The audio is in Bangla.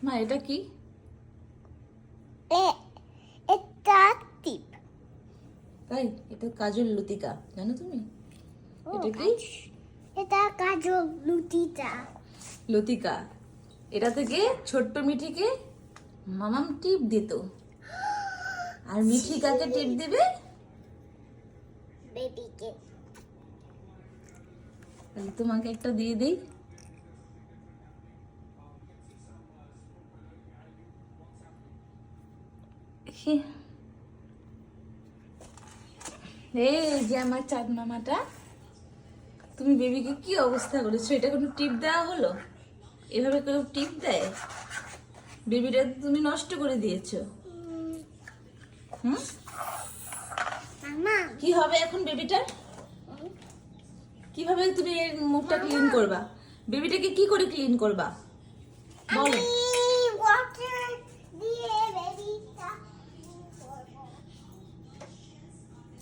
মা এটা কি? এটা টিপ। তাই? এটা কাজল লতিকা, জানো তুমি? এটা কি? এটা কাজল লতিকা। লতিকা। এটা থেকে ছোট্ট মিঠিকে মামাম টিপ দিত, আর মিঠি কাকে টিপ দিবে? বেবিকে। তাহলে তোমাকে একটা দিয়ে দিই। এই যে আমার চাঁদ মামাটা, তুমি বেবিকে কি অবস্থা করেছো? এটা কোনো টিপ দেওয়া হলো? এভাবে কেউ টিপ দেয়? বেবিটা তুমি নষ্ট করে দিয়েছো। হুম, মামা কি হবে এখন বেবিটার? কিভাবে তুমি এর মুখটা ক্লিন করবা? বেবিটাকে কি করে ক্লিন করবা বলো?